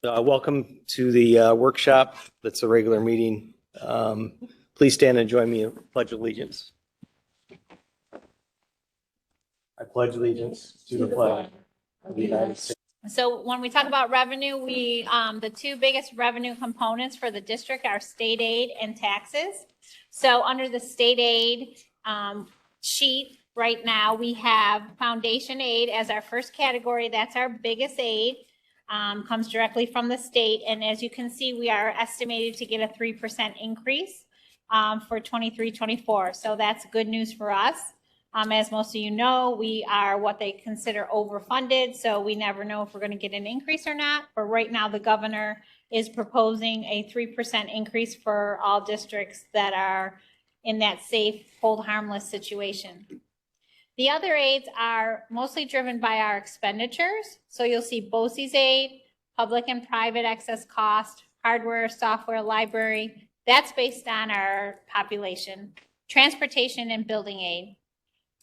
Welcome to the workshop. That's a regular meeting. Please stand and join me in Pledge of Allegiance. I pledge allegiance to the flag of the United States. So when we talk about revenue, the two biggest revenue components for the district are state aid and taxes. So under the state aid sheet right now, we have foundation aid as our first category. That's our biggest aid. Comes directly from the state. And as you can see, we are estimated to get a 3% increase for 23-24. So that's good news for us. As most of you know, we are what they consider overfunded, so we never know if we're going to get an increase or not. But right now, the governor is proposing a 3% increase for all districts that are in that safe, hold harmless situation. The other aids are mostly driven by our expenditures. So you'll see BOCES aid, public and private excess cost, hardware, software, library. That's based on our population. Transportation and building aid.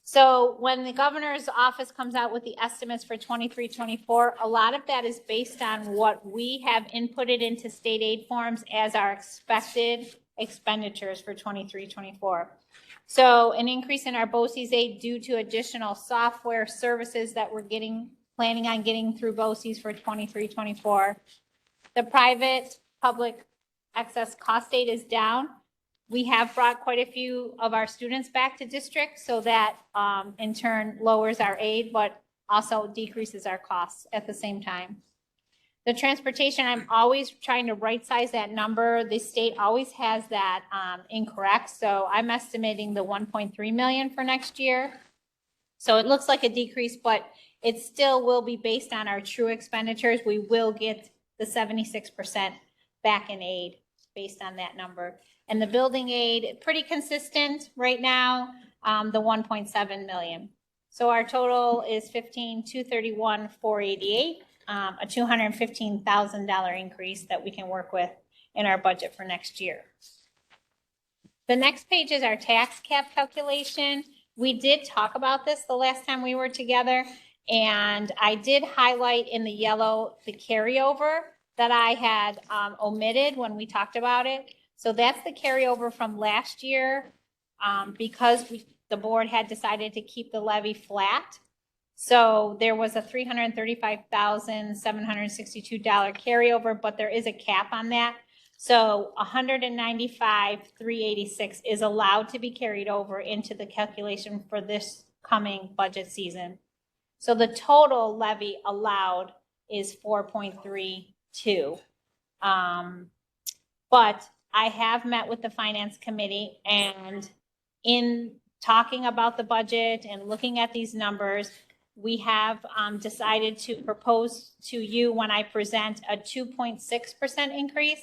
So when the governor's office comes out with the estimates for 23-24, a lot of that is based on what we have inputted into state aid forms as our expected expenditures for 23-24. So an increase in our BOCES aid due to additional software services that we're planning on getting through BOCES for 23-24. The private public excess cost aid is down. We have brought quite a few of our students back to district, so that in turn lowers our aid, but also decreases our costs at the same time. The transportation, I'm always trying to right size that number. The state always has that incorrect. So I'm estimating the 1.3 million for next year. So it looks like a decrease, but it still will be based on our true expenditures. We will get the 76% back in aid based on that number. And the building aid, pretty consistent right now, the 1.7 million. So our total is 15,231,488, a $215,000 increase that we can work with in our budget for next year. The next page is our tax cap calculation. We did talk about this the last time we were together, and I did highlight in the yellow the carryover that I had omitted when we talked about it. So that's the carryover from last year because the board had decided to keep the levy flat. So there was a $335,762 carryover, but there is a cap on that. So $195,386 is allowed to be carried over into the calculation for this coming budget season. So the total levy allowed is 4.32. But I have met with the finance committee, and in talking about the budget and looking at these numbers, we have decided to propose to you when I present a 2.6% increase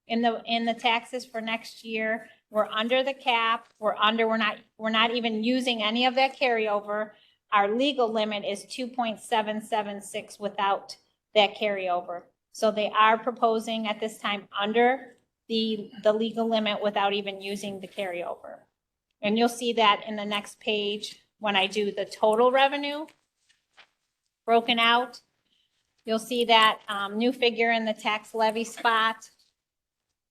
in the taxes for next year. We're under the cap. We're not even using any of that carryover. Our legal limit is 2.776 without that carryover. So they are proposing at this time under the legal limit without even using the carryover. And you'll see that in the next page when I do the total revenue broken out. You'll see that new figure in the tax levy spot.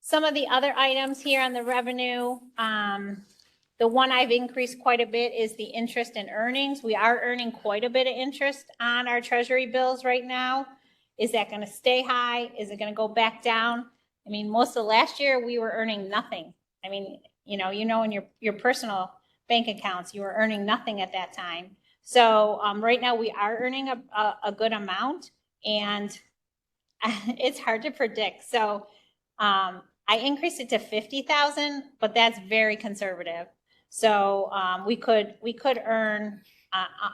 Some of the other items here on the revenue, the one I've increased quite a bit is the interest and earnings. We are earning quite a bit of interest on our treasury bills right now. Is that going to stay high? Is it going to go back down? I mean, most of last year we were earning nothing. I mean, in your personal bank accounts, you were earning nothing at that time. So right now we are earning a good amount, and it's hard to predict. So I increased it to 50,000, but that's very conservative. So we could earn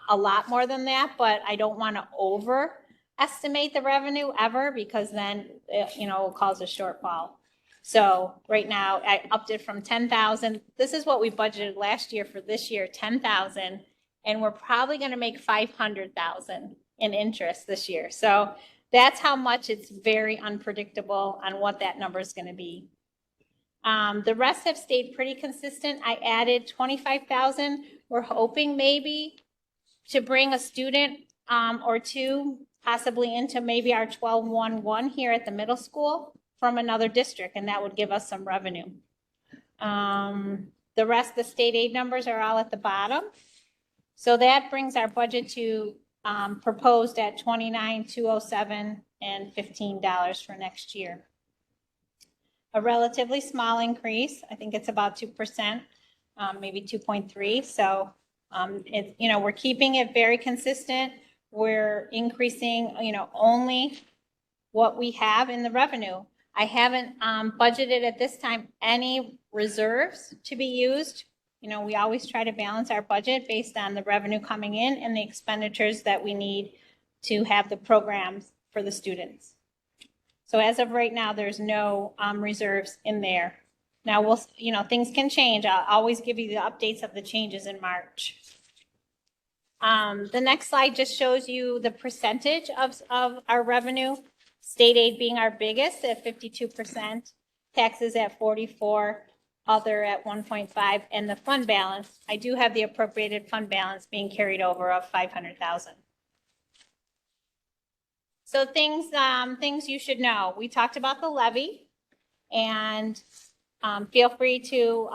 a lot more than that, but I don't want to overestimate the revenue ever, because then it will cause a shortfall. So right now I upped it from 10,000. This is what we budgeted last year for this year, 10,000, and we're probably going to make 500,000 in interest this year. So that's how much it's very unpredictable on what that number is going to be. The rest have stayed pretty consistent. I added 25,000. We're hoping maybe to bring a student or two possibly into maybe our 12-1-1 here at the middle school from another district, and that would give us some revenue. The rest of the state aid numbers are all at the bottom. So that brings our budget to proposed at $29,207 and $15 for next year. A relatively small increase. I think it's about 2%, maybe 2.3. So we're keeping it very consistent. We're increasing, only what we have in the revenue. I haven't budgeted at this time any reserves to be used. We always try to balance our budget based on the revenue coming in and the expenditures that we need to have the programs for the students. So as of right now, there's no reserves in there. Now things can change. I'll always give you the updates of the changes in March. The next slide just shows you the percentage of our revenue. State aid being our biggest at 52%, taxes at 44%, other at 1.5%, and the fund balance. I do have the appropriated fund balance being carried over of $500,000. So things you should know. We talked about the levy, and feel free to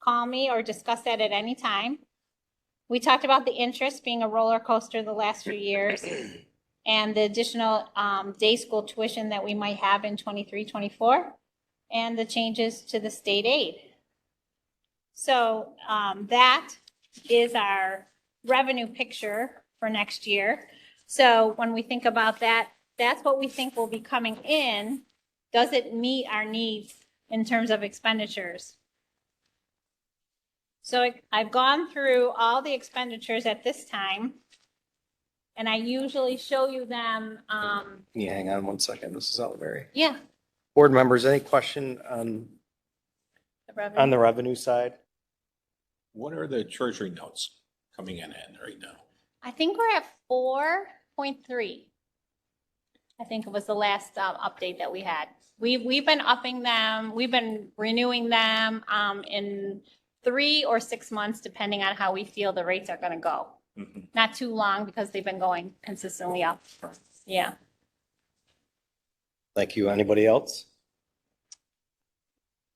call me or discuss that at any time. We talked about the interest being a roller coaster the last few years, and the additional day school tuition that we might have in 23-24, and the changes to the state aid. So that is our revenue picture for next year. So when we think about that, that's what we think will be coming in. Does it meet our needs in terms of expenditures? So I've gone through all the expenditures at this time, and I usually show you them. Yeah, hang on one second. This is Oliveri. Yeah. Board members, any question on the revenue side? What are the treasury notes coming in at right now? I think we're at 4.3. I think it was the last update that we had. We've been upping them. We've been renewing them in 3 or 6 months, depending on how we feel the rates are going to go. Mm-hmm. Not too long, because they've been going consistently up. Yeah. Thank you. Anybody else?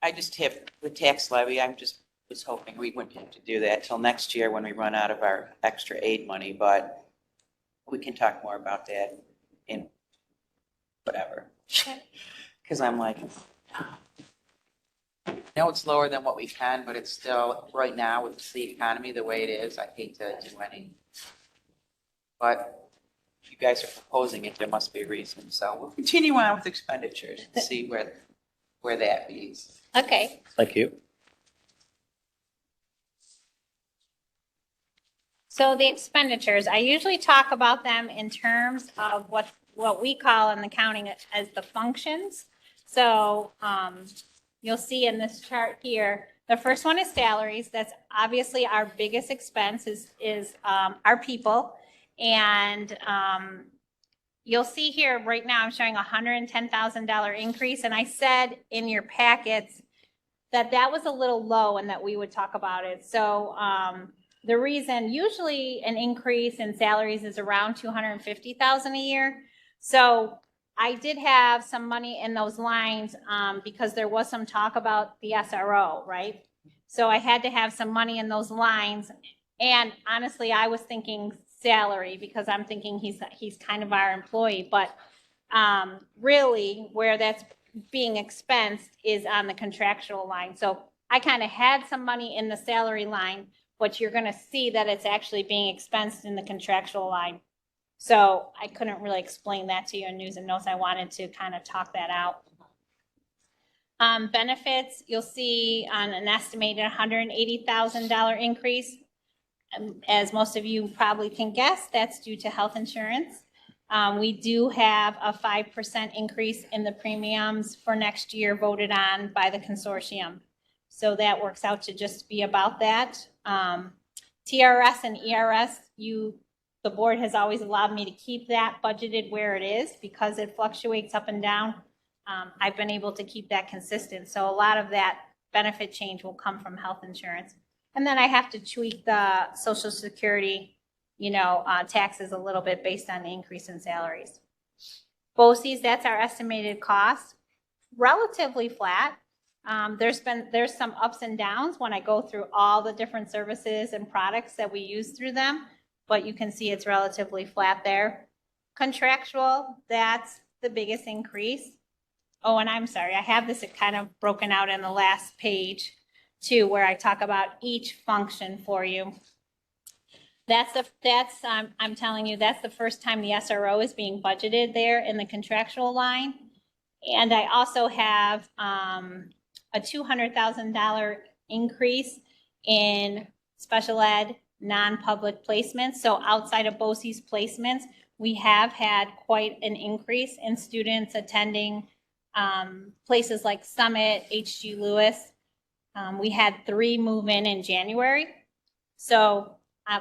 I just have the tax levy. Was hoping we wouldn't have to do that till next year when we run out of our extra aid money, but we can talk more about that in whatever. Because I'm like, no, it's lower than what we can, but it's still, right now with the economy the way it is, I hate to do any. But if you guys are proposing it, there must be a reason. So we'll continue on with expenditures and see where that leads. Okay. Thank you. So the expenditures, I usually talk about them in terms of what we call in accounting as the functions. So you'll see in this chart here, the first one is salaries. That's obviously our biggest expense is our people. And you'll see here right now I'm showing a $110,000 increase. And I said in your packets that was a little low and that we would talk about it. So the reason, usually an increase in salaries is around $250,000 a year. So I did have some money in those lines because there was some talk about the SRO, right? So I had to have some money in those lines. And honestly, I was thinking salary because I'm thinking he's kind of our employee. But really, where that's being expensed is on the contractual line. So I kind of had some money in the salary line, but you're going to see that it's actually being expensed in the contractual line. So I couldn't really explain that to you in news and notes. I wanted to kind of talk that out. Benefits, you'll see on an estimated $180,000 increase. As most of you probably can guess, that's due to health insurance. We do have a 5% increase in the premiums for next year voted on by the consortium. So that works out to just be about that. TRS and ERS, the board has always allowed me to keep that budgeted where it is because it fluctuates up and down. I've been able to keep that consistent. So a lot of that benefit change will come from health insurance. And then I have to tweak the Social Security taxes a little bit based on the increase in salaries. BOCES, that's our estimated cost, relatively flat. There's some ups and downs when I go through all the different services and products that we use through them, but you can see it's relatively flat there. Contractual, that's the biggest increase. Oh, and I'm sorry, I have this kind of broken out in the last page too, where I talk about each function for you. I'm telling you, that's the first time the SRO is being budgeted there in the contractual line. And I also have a $200,000 increase in special ed non-public placements. So outside of BOCES placements, we have had quite an increase in students attending places like Summit, HG Lewis. We had 3 move in January. So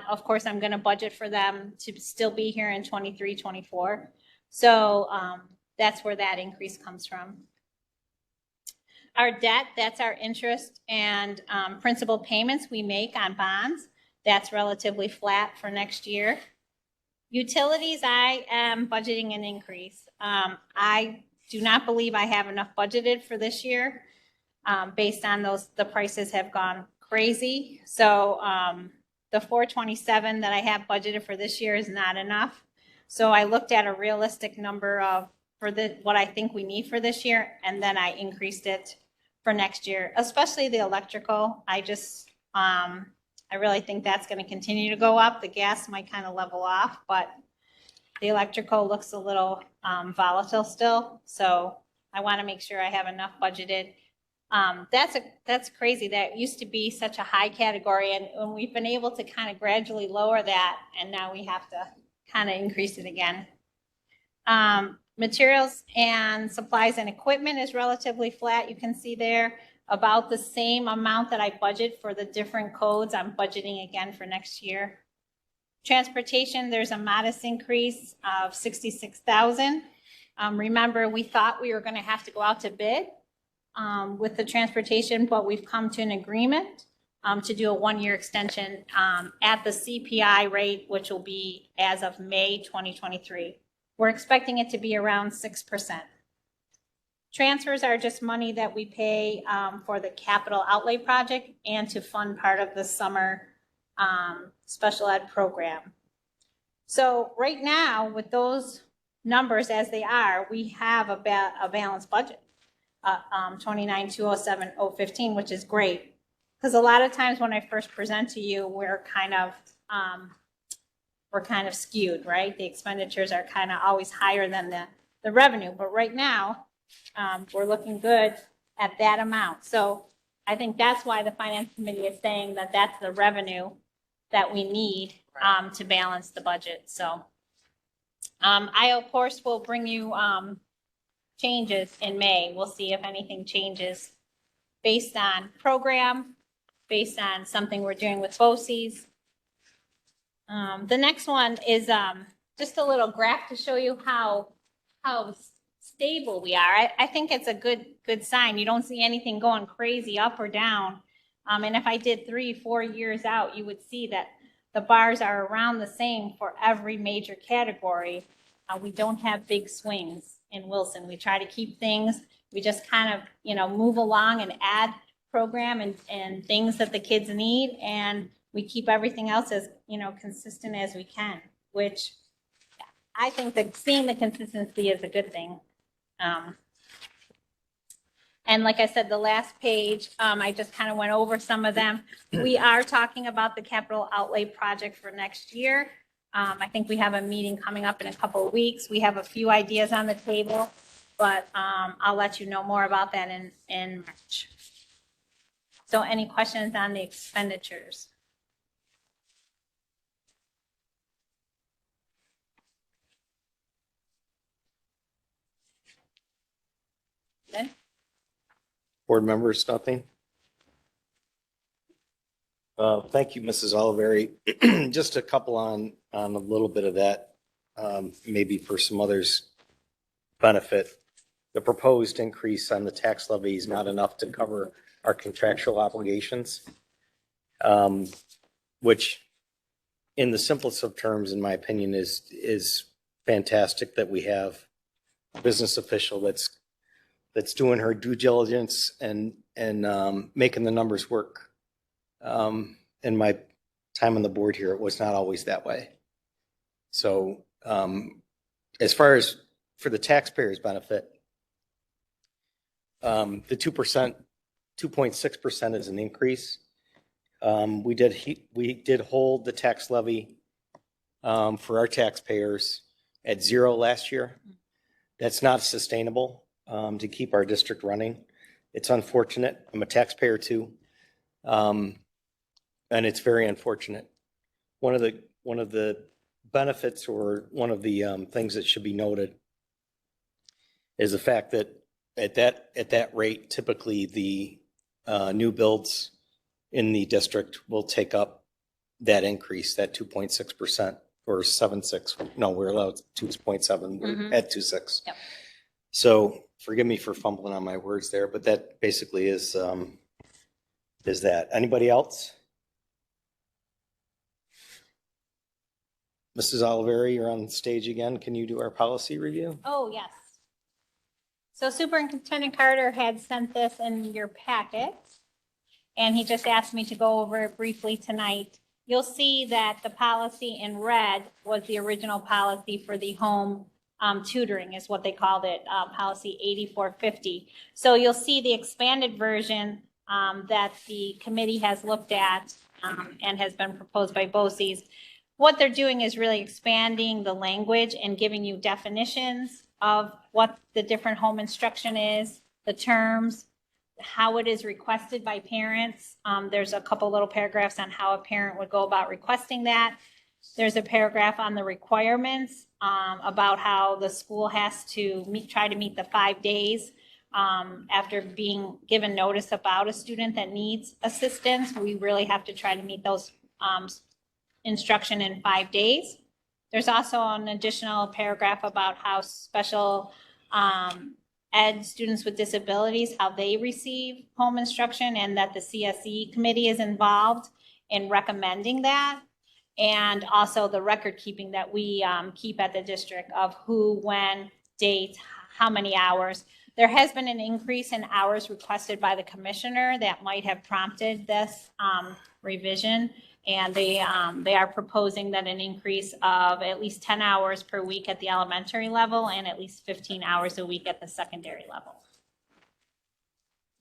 of course, I'm going to budget for them to still be here in 23, 24. So that's where that increase comes from. Our debt, that's our interest and principal payments we make on bonds. That's relatively flat for next year. Utilities, I am budgeting an increase. I do not believe I have enough budgeted for this year based on the prices have gone crazy. So the 427 that I have budgeted for this year is not enough. So I looked at a realistic number of what I think we need for this year, and then I increased it for next year, especially the electrical. I really think that's going to continue to go up. The gas might kind of level off, but the electrical looks a little volatile still. So I want to make sure I have enough budgeted. That's crazy. That used to be such a high category, and we've been able to kind of gradually lower that, and now we have to kind of increase it again. Materials and supplies and equipment is relatively flat. You can see there about the same amount that I budget for the different codes. I'm budgeting again for next year. Transportation, there's a modest increase of $66,000. Remember, we thought we were going to have to go out to bid with the transportation, but we've come to an agreement to do a 1-year extension at the CPI rate, which will be as of May 2023. We're expecting it to be around 6%. Transfers are just money that we pay for the capital outlay project and to fund part of the summer special ed program. So right now, with those numbers as they are, we have a balanced budget, 29,207,015, which is great. Because a lot of times when I first present to you, we're kind of skewed, right? The expenditures are kind of always higher than the revenue. But right now, we're looking good at that amount. So I think that's why the finance committee is saying that that's the revenue that we need to balance the budget. So I, of course, will bring you changes in May. We'll see if anything changes based on program, based on something we're doing with BOCES. The next one is just a little graph to show you how stable we are. I think it's a good sign. You don't see anything going crazy up or down. And if I did 3-4 years out, you would see that the bars are around the same for every major category. We don't have big swings in Wilson. We try to keep things. We just kind of, move along and add program and things that the kids need. And we keep everything else as, consistent as we can, which I think that seeing the consistency is a good thing. And like I said, the last page, I just kind of went over some of them. We are talking about the capital outlay project for next year. I think we have a meeting coming up in a couple of weeks. We have a few ideas on the table, but I'll let you know more about that in March. So any questions on the expenditures? Good. Board members, nothing? Thank you, Mrs. Oliveri. Just a couple on a little bit of that, maybe for some others' benefit. The proposed increase on the tax levy is not enough to cover our contractual obligations, which in the simplest of terms, in my opinion, is fantastic that we have a business official that's doing her due diligence and making the numbers work. In my time on the board here, it was not always that way. So as far as for the taxpayers' benefit, the 2%, 2.6% is an increase. We did hold the tax levy for our taxpayers at 0 last year. That's not sustainable to keep our district running. It's unfortunate. I'm a taxpayer too, and it's very unfortunate. One of the benefits, or one of the things that should be noted, is the fact that at that rate, typically the new builds in the district will take up that increase, that 2.6% or 7.6. No, we're allowed 2.7. We're at 2.6. Yep. So forgive me for fumbling on my words there, but that basically is that. Anybody else? Mrs. Oliveri, you're on stage again. Can you do our policy review? Oh, yes. So Superintendent Carter had sent this in your packet, and he just asked me to go over it briefly tonight. You'll see that the policy in red was the original policy for the home tutoring, is what they called it, policy 8450. So you'll see the expanded version that the committee has looked at and has been proposed by BOCES. What they're doing is really expanding the language and giving you definitions of what the different home instruction is, the terms, how it is requested by parents. There's a couple little paragraphs on how a parent would go about requesting that. There's a paragraph on the requirements about how the school has to try to meet the 5 days after being given notice about a student that needs assistance. We really have to try to meet those instruction in 5 days. There's also an additional paragraph about how special ed students with disabilities, how they receive home instruction, and that the CSE committee is involved in recommending that. And also the record keeping that we keep at the district of who, when, date, how many hours. There has been an increase in hours requested by the commissioner that might have prompted this revision. And they are proposing that an increase of at least 10 hours per week at the elementary level and at least 15 hours a week at the secondary level.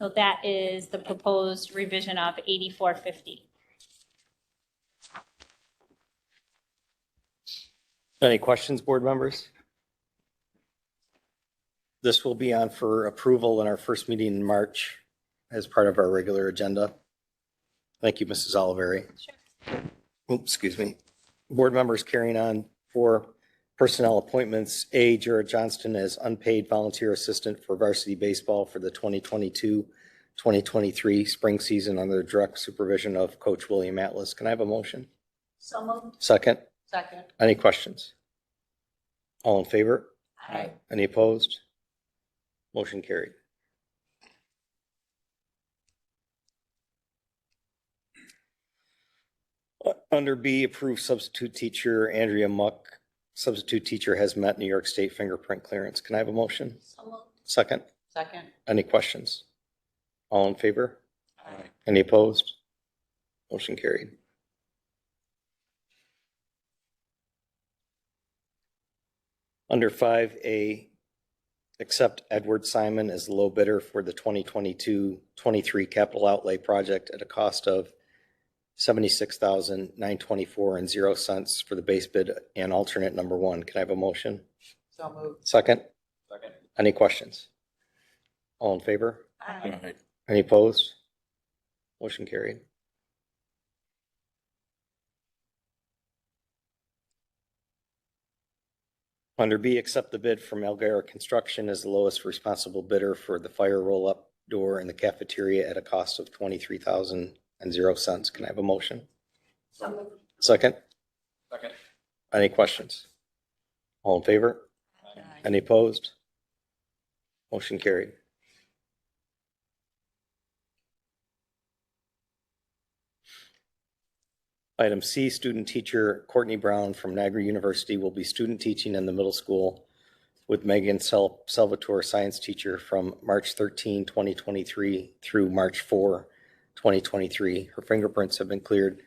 So that is the proposed revision of 8450. Any questions, board members? This will be on for approval in our first meeting in March as part of our regular agenda. Thank you, Mrs. Oliveri. Sure. Oops, excuse me. Board members carrying on for personnel appointments. A, Jared Johnston as unpaid volunteer assistant for varsity baseball for the 2022-2023 spring season under the direct supervision of Coach William Atlas. Can I have a motion? So moved. Second? Second. Any questions? All in favor? Aye. Any opposed? Motion carried. Under B, approved substitute teacher Andrea Muck. Substitute teacher has met New York State fingerprint clearance. Can I have a motion? So moved. Second? Second. Any questions? All in favor? Aye. Any opposed? Motion carried. Under 5A, accept Edward Simon as the low bidder for the 2022-23 capital outlay project at a cost of $76,924.00 for the base bid and alternate number 1. Can I have a motion? So moved. Second? Second. Any questions? All in favor? Aye. Aye. Any opposed? Motion carried. Under B, accept the bid from Elgara Construction as the lowest responsible bidder for the fire roll-up door in the cafeteria at a cost of $23,000.00. Can I have a motion? So moved. Second? Second. Any questions? All in favor? Aye. Any opposed? Motion carried. Item C, student teacher Courtney Brown from Niagara University will be student teaching in the middle school with Megan Salvatore, science teacher, from March 13, 2023 through March 4, 2023. Her fingerprints have been cleared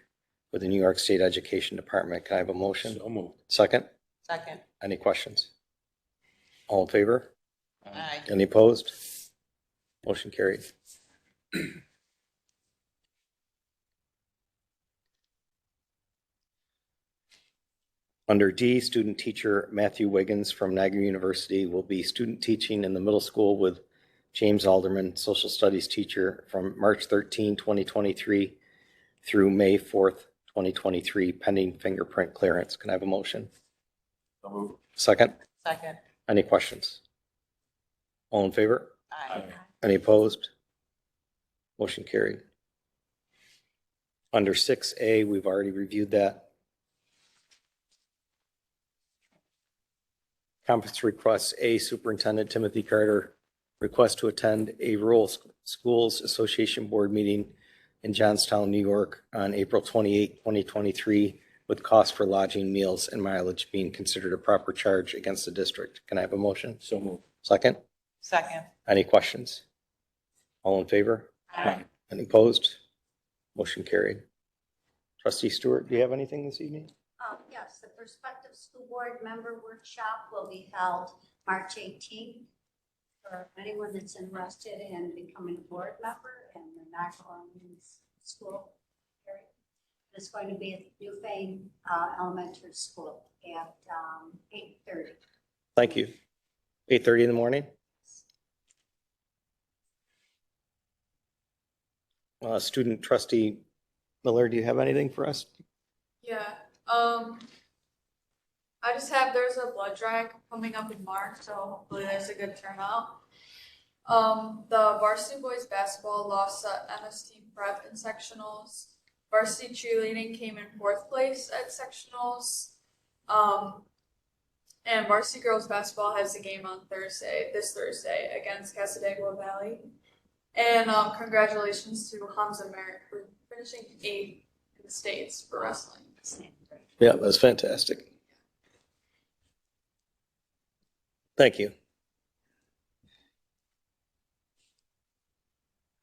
with the New York State Education Department. Can I have a motion? So moved. Second? Second. Any questions? All in favor? Aye. Any opposed? Motion carried. Under D, student teacher Matthew Wiggins from Niagara University will be student teaching in the middle school with James Alderman, social studies teacher, from March 13, 2023 through May 4th, 2023, pending fingerprint clearance. Can I have a motion? So moved. Second? Second. Any questions? All in favor? Aye. Any opposed? Motion carried. Under 6A, we've already reviewed that. Conference requests A, Superintendent Timothy Carter request to attend a Rural Schools Association Board meeting in Johnstown, New York on April 28, 2023, with cost for lodging, meals, and mileage being considered a proper charge against the district. Can I have a motion? So moved. Second? Second. Any questions? All in favor? Aye. Any opposed? Motion carried. Trustee Stewart, do you have anything this evening? Yes, the prospective school board member workshop will be held March 18th. For anyone that's interested in becoming a board member and the Niagara school area. It's going to be at New Fane Elementary School at 8:30. Thank you. 8:30 in the morning? Student trustee Miller, do you have anything for us? Yeah, I just have, there's a blood drive coming up in March, so hopefully there's a good turnout. The varsity boys basketball lost at MST prep in sectionals. Varsity cheerleading came in 4th place at sectionals. And varsity girls basketball has a game on this Thursday against Casadega Valley. And congratulations to Hamza Merrick for finishing 8th in the States for wrestling. Yeah, that's fantastic. Thank you.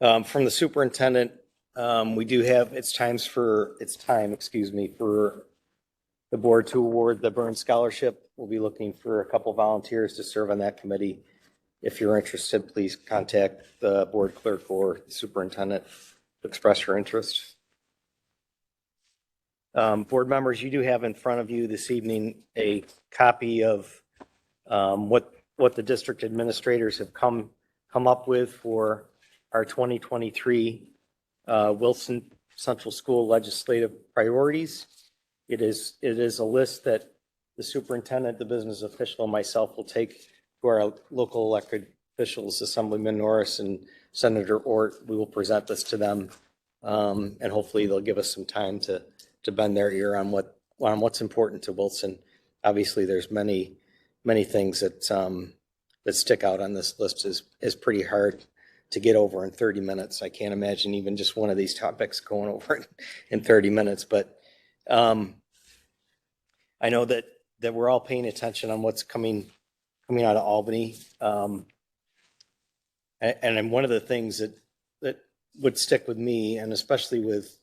From the superintendent, we do have, it's time, for the board to award the Burns Scholarship. We'll be looking for a couple volunteers to serve on that committee. If you're interested, please contact the board clerk or the superintendent to express your interest. Board members, you do have in front of you this evening a copy of what the district administrators have come up with for our 2023 Wilson Central School legislative priorities. It is a list that the superintendent, the business official, and myself will take to our local elected officials, Assemblyman Norris and Senator Ort. We will present this to them, and hopefully they'll give us some time to bend their ear on what's important to Wilson. Obviously, there's many things that stick out on this list is pretty hard to get over in 30 minutes. I can't imagine even just one of these topics going over it in 30 minutes, but I know that we're all paying attention on what's coming out of Albany. And one of the things that would stick with me, and especially with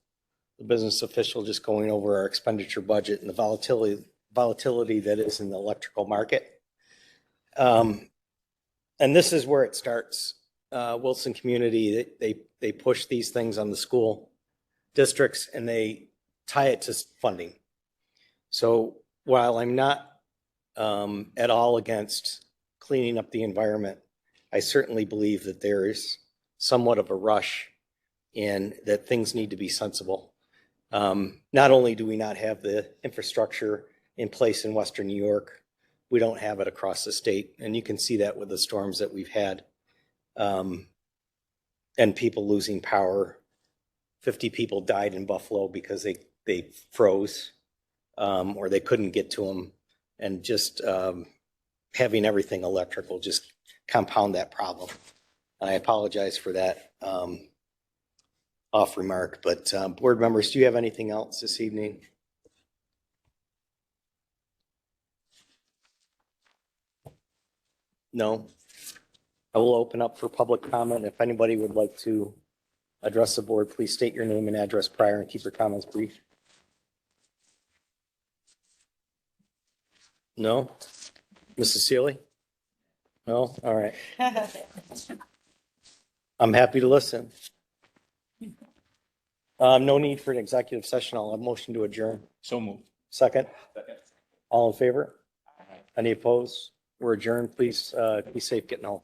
the business official just going over our expenditure budget and the volatility that is in the electrical market. And this is where it starts. Wilson Community, they push these things on the school districts and they tie it to funding. So while I'm not at all against cleaning up the environment, I certainly believe that there is somewhat of a rush and that things need to be sensible. Not only do we not have the infrastructure in place in Western New York, we don't have it across the state. And you can see that with the storms that we've had and people losing power. 50 people died in Buffalo because they froze or they couldn't get to them. And just having everything electric will just compound that problem. And I apologize for that. off remark, but board members, do you have anything else this evening? No? I will open up for public comment. If anybody would like to address the board, please state your name and address prior and keep your comments brief. No? Mrs. Sealy? No? All right. I'm happy to listen. No need for an executive session. I'll have a motion to adjourn. So moved. Second? All in favor? Any opposed? We're adjourned. Please be safe getting home.